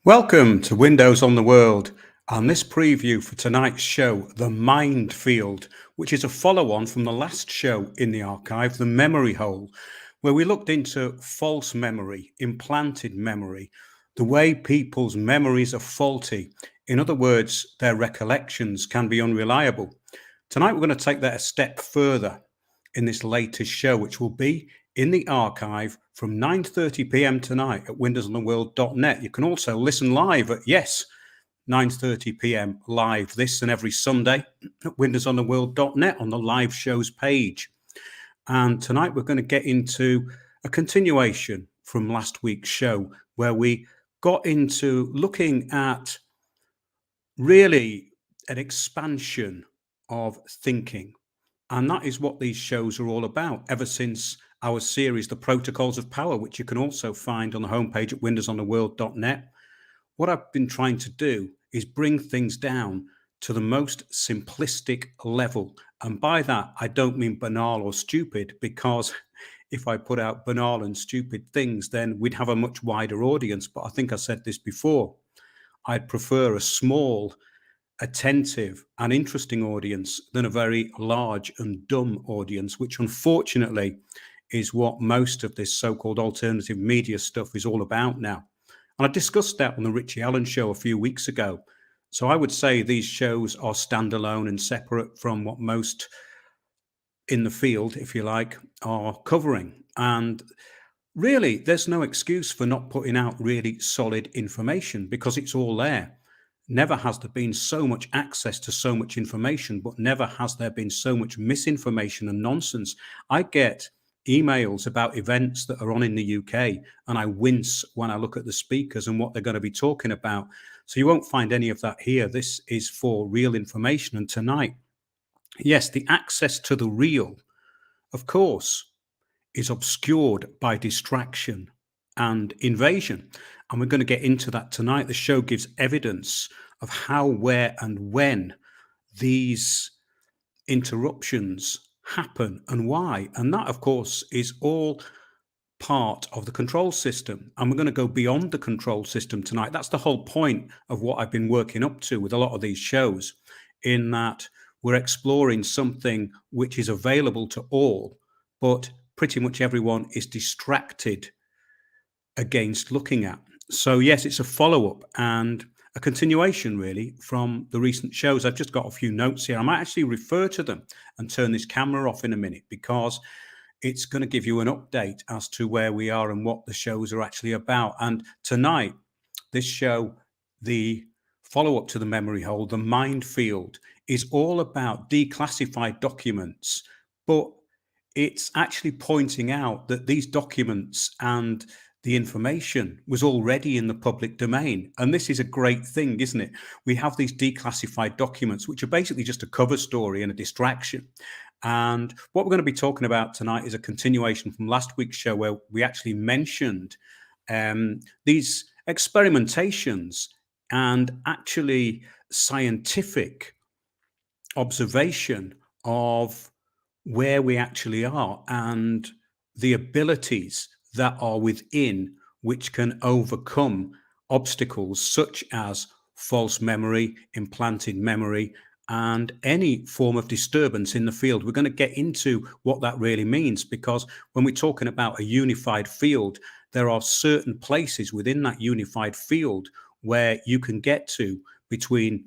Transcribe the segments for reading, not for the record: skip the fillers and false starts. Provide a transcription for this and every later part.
Welcome to Windows on the World and this preview for tonight's show, The Mind Field, which is a follow on from the last show in the archive, The Memory Hole, where we looked into false memory, implanted memory, the way people's memories are faulty. In other words, their recollections can be unreliable. Tonight, we're going to take that a step further in this latest show, which will be in the archive from 9:30 p.m. tonight at windowsontheworld.net. You can also listen live at 9:30 p.m. live this and every Sunday at windowsontheworld.net on the live shows page. And tonight we're going to get into a continuation from last week's show where we got into looking at really an expansion of thinking. And that is what these shows are all about ever since our series, The Protocols of Power, which you can also find on the homepage at windowsontheworld.net. What I've been trying to do is bring things down to the most simplistic level. And by that, I don't mean banal or stupid, because if I put out banal and stupid things, then we'd have a much wider audience. But I think I said this before. I'd prefer a small, attentive and interesting audience than a very large and dumb audience, which unfortunately is what most of this so-called alternative media stuff is all about now. And I discussed that on the Richie Allen show a few weeks ago. So I would say these shows are standalone and separate from what most in the field, if you like, are covering. And really, there's no excuse for not putting out really solid information because it's all there. Never has there been so much access to so much information, but never has there been so much misinformation and nonsense. I get emails about events that are on in the UK, and I wince when I look at the speakers and what they're going to be talking about. So you won't find any of that here. This is for real information. And tonight, yes, the access to the real, of course, is obscured by distraction and invasion. And we're going to get into that tonight. The show gives evidence of how, where, and when these interruptions happen and why. And that, of course, is all part of the control system. And we're going to go beyond the control system tonight. That's the whole point of what I've been working up to with a lot of these shows, in that we're exploring something which is available to all, but pretty much everyone is distracted against looking at. So yes, it's a follow-up and a continuation really from the recent shows. I've just got a few notes here. I might actually refer to them and turn this camera off in a minute, because it's going to give you an update as to where we are and what the shows are actually about. And tonight, this show, the follow-up to the memory hole, the mind field, is all about declassified documents, but it's actually pointing out that these documents and the information was already in the public domain. And this is a great thing, isn't it? We have these declassified documents, which are basically just a cover story and a distraction. And what we're going to be talking about tonight is a continuation from last week's show, where we actually mentioned these experimentations and actually scientific observation of where we actually are and the abilities that are within which can overcome obstacles such as false memory, implanted memory, and any form of disturbance in the field. We're going to get into what that really means, because when we're talking about a unified field, there are certain places within that unified field where you can get to between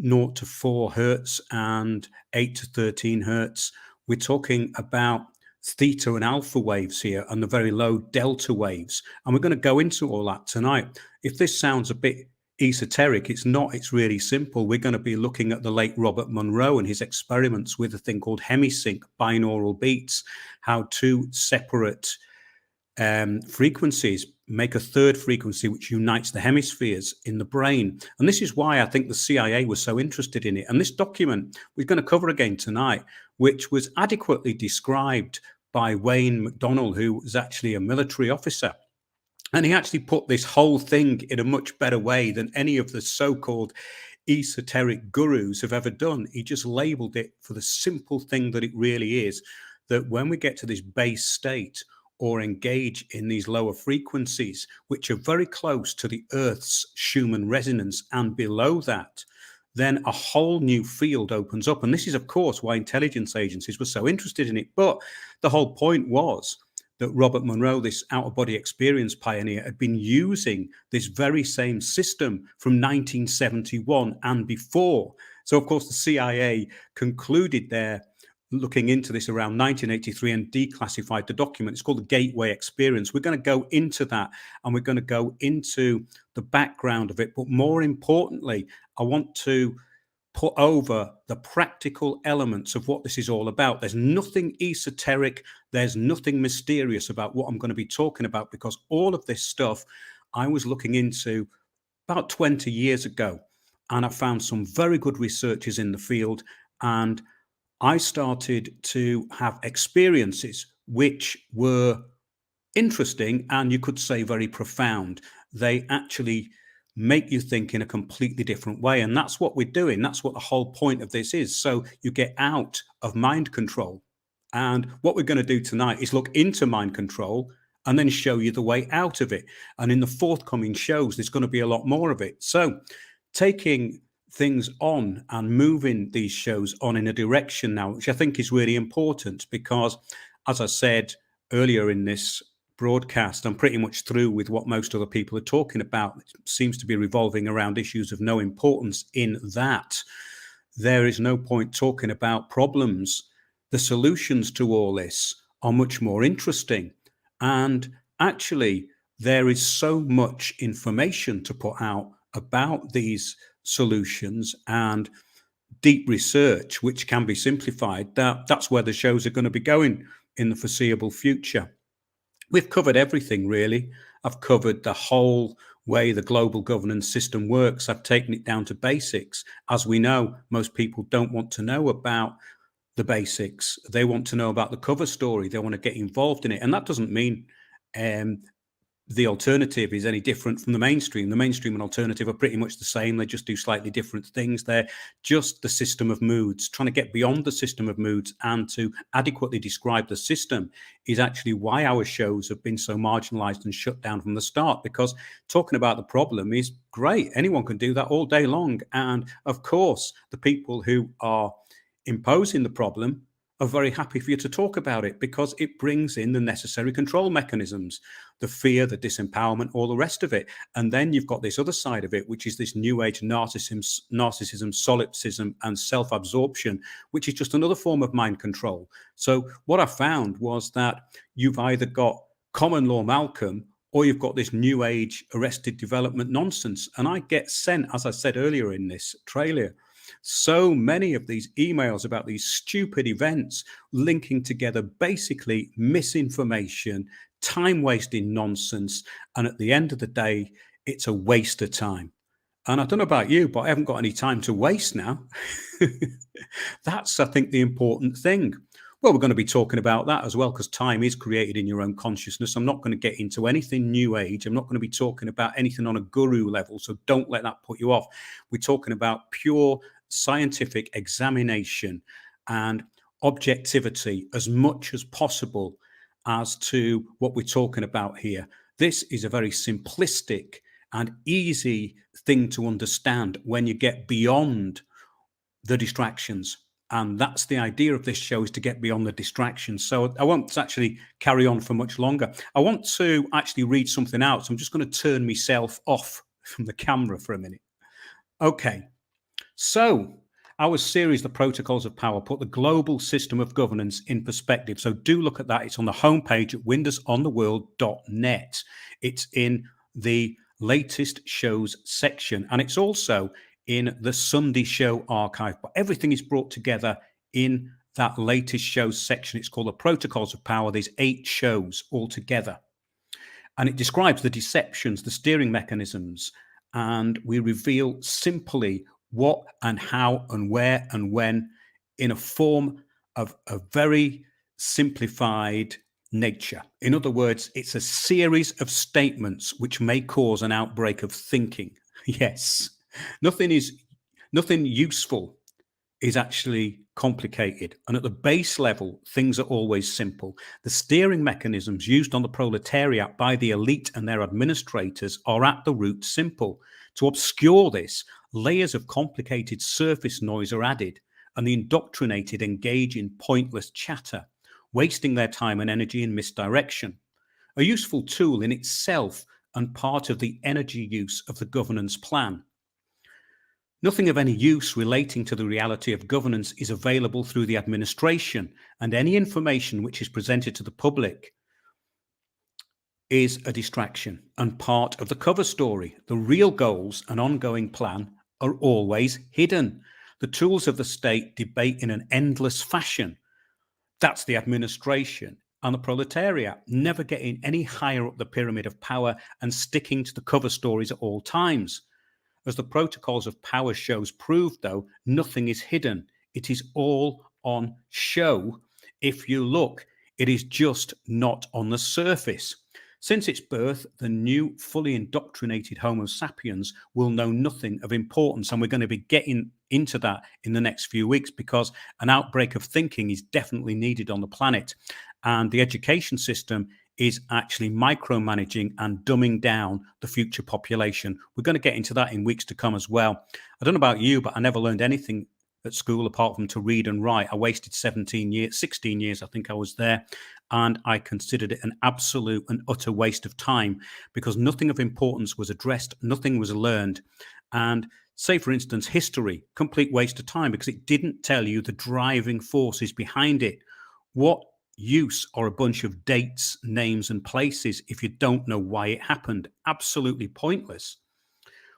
0 to 4 hertz and 8 to 13 hertz. We're talking about theta and alpha waves here and the very low delta waves. And we're going to go into all that tonight. If this sounds a bit esoteric, it's not. It's really simple. We're going to be looking at the late Robert Monroe and his experiments with a thing called hemisync binaural beats, how two separate frequencies make a third frequency which unites the hemispheres in the brain. And this is why I think the CIA was so interested in it. And this document we're going to cover again tonight, which was adequately described by Wayne McDonnell, who was actually a military officer. And he actually put this whole thing in a much better way than any of the so-called esoteric gurus have ever done. He just labeled it for the simple thing that it really is, that when we get to this base state, or engage in these lower frequencies, which are very close to the Earth's Schumann resonance and below that, then a whole new field opens up. And this is, of course, why intelligence agencies were so interested in it. But the whole point was that Robert Monroe, this out-of-body experience pioneer, had been using this very same system from 1971 and before. So, of course, the CIA concluded their looking into this around 1983 and declassified the document. It's called the Gateway Experience. We're going to go into that, and we're going to go into the background of it. But more importantly, I want to put over the practical elements of what this is all about. There's nothing esoteric, there's nothing mysterious about what I'm going to be talking about, because all of this stuff I was looking into about 20 years ago, and I found some very good researchers in the field, and I started to have experiences which were interesting and you could say very profound. They actually make you think in a completely different way. And that's what we're doing. That's what the whole point of this is. So you get out of mind control. And what we're going to do tonight is look into mind control and then show you the way out of it. And in the forthcoming shows, there's going to be a lot more of it. So taking things on and moving these shows on in a direction now, which I think is really important, because as I said earlier in this broadcast, I'm pretty much through with what most other people are talking about. It seems to be revolving around issues of no importance in that. There is no point talking about problems. The solutions to all this are much more interesting. And actually, there is so much information to put out about these solutions and deep research, which can be simplified, that's where the shows are going to be going in the foreseeable future. We've covered everything, really. I've covered the whole way the global governance system works. I've taken it down to basics. As we know, most people don't want to know about the basics. They want to know about the cover story. They want to get involved in it. And that doesn't mean the alternative is any different from the mainstream. The mainstream and alternative are pretty much the same. They just do slightly different things. They're just the system of moods. Trying to get beyond the system of moods and to adequately describe the system is actually why our shows have been so marginalized and shut down from the start, because talking about the problem is great. Anyone can do that all day long. And of course, the people who are imposing the problem are very happy for you to talk about it, because it brings in the necessary control mechanisms, the fear, the disempowerment, all the rest of it. And then you've got this other side of it, which is this new age narcissism, solipsism, and self-absorption, which is just another form of mind control. So what I found was that you've either got common law Malcolm, or you've got this new age arrested development nonsense. And I get sent, as I said earlier in this trailer, so many of these emails about these stupid events linking together basically misinformation, time wasting nonsense. And at the end of the day, it's a waste of time. And I don't know about you, but I haven't got any time to waste now. That's, I think, the important thing. Well, we're going to be talking about that as well, because time is created in your own consciousness. I'm not going to get into anything new age. I'm not going to be talking about anything on a guru level. So don't let that put you off. We're talking about pure scientific examination and objectivity as much as possible as to what we're talking about here. This is a very simplistic and easy thing to understand when you get beyond the distractions. And that's the idea of this show, is to get beyond the distractions. So I won't actually carry on for much longer. I want to actually read something out. So I'm just going to turn myself off from the camera for a minute. Okay. So our series, The Protocols of Power, put the global system of governance in perspective. So do look at that. It's on the homepage at windowsontheworld.net. It's in the latest shows section. And it's also in the Sunday show archive. But everything is brought together in that latest shows section. It's called The Protocols of Power. There's 8 shows altogether. And it describes the deceptions, the steering mechanisms, and we reveal simply what and how and where and when in a form of a very simplified nature. In other words, it's a series of statements which may cause an outbreak of thinking. Yes, nothing useful is actually complicated. And at the base level, things are always simple. The steering mechanisms used on the proletariat by the elite and their administrators are at the root simple. To obscure this, layers of complicated surface noise are added, and the indoctrinated engage in pointless chatter, wasting their time and energy in misdirection. A useful tool in itself and part of the energy use of the governance plan. Nothing of any use relating to the reality of governance is available through the administration, and any information which is presented to the public is a distraction and part of the cover story. The real goals and ongoing plan are always hidden. The tools of the state debate in an endless fashion. That's the administration and the proletariat, never getting any higher up the pyramid of power and sticking to the cover stories at all times. As the protocols of power shows prove, though, nothing is hidden. It is all on show. If you look, it is just not on the surface. Since its birth, the new, fully indoctrinated Homo sapiens will know nothing of importance. And we're going to be getting into that in the next few weeks, because an outbreak of thinking is definitely needed on the planet. And the education system is actually micromanaging and dumbing down the future population. We're going to get into that in weeks to come as well. I don't know about you, but I never learned anything at school apart from to read and write. I wasted 16 years, I think I was there. And I considered it an absolute and utter waste of time, because nothing of importance was addressed, nothing was learned. And say, for instance, history, complete waste of time, because it didn't tell you the driving forces behind it. What use are a bunch of dates, names, and places if you don't know why it happened? Absolutely pointless.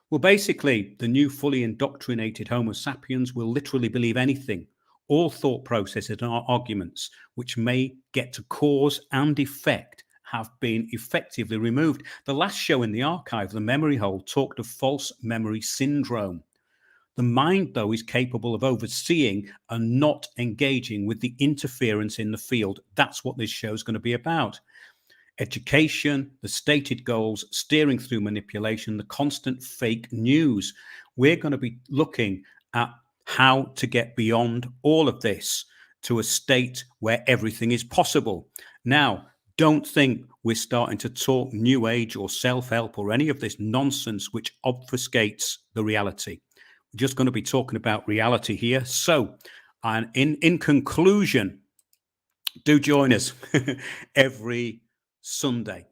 Well, basically, the new fully indoctrinated Homo sapiens will literally believe anything. All thought processes and arguments which may get to cause and effect have been effectively removed. The last show in the archive, The Memory Hole, talked of false memory syndrome. The mind, though, is capable of overseeing and not engaging with the interference in the field. That's what this show is going to be about. Education, the stated goals, steering through manipulation, the constant fake news. We're going to be looking at how to get beyond all of this to a state where everything is possible. Now, don't think we're starting to talk new age or self-help or any of this nonsense which obfuscates the reality. We're just going to be talking about reality here. So, and in conclusion, do join us every Sunday,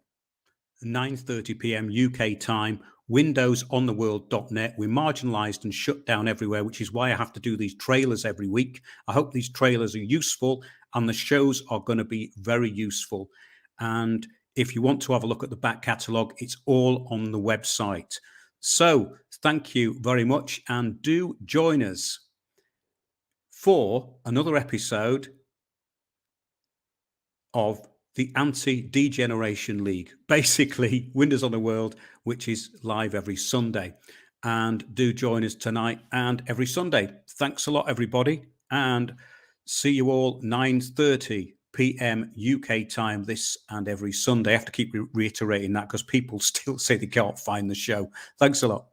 9:30 p.m. UK time, windowsontheworld.net. We're marginalized and shut down everywhere, which is why I have to do these trailers every week. I hope these trailers are useful, and the shows are going to be very useful. And if you want to have a look at the back catalogue, it's all on the website. So thank you very much, and do join us for another episode of the Anti-Degeneration League, basically Windows on the World, which is live every Sunday. And do join us tonight and every Sunday. Thanks a lot, everybody, and see you all 9:30 p.m. UK time this and every Sunday. I have to keep reiterating that because people still say they can't find the show. Thanks a lot.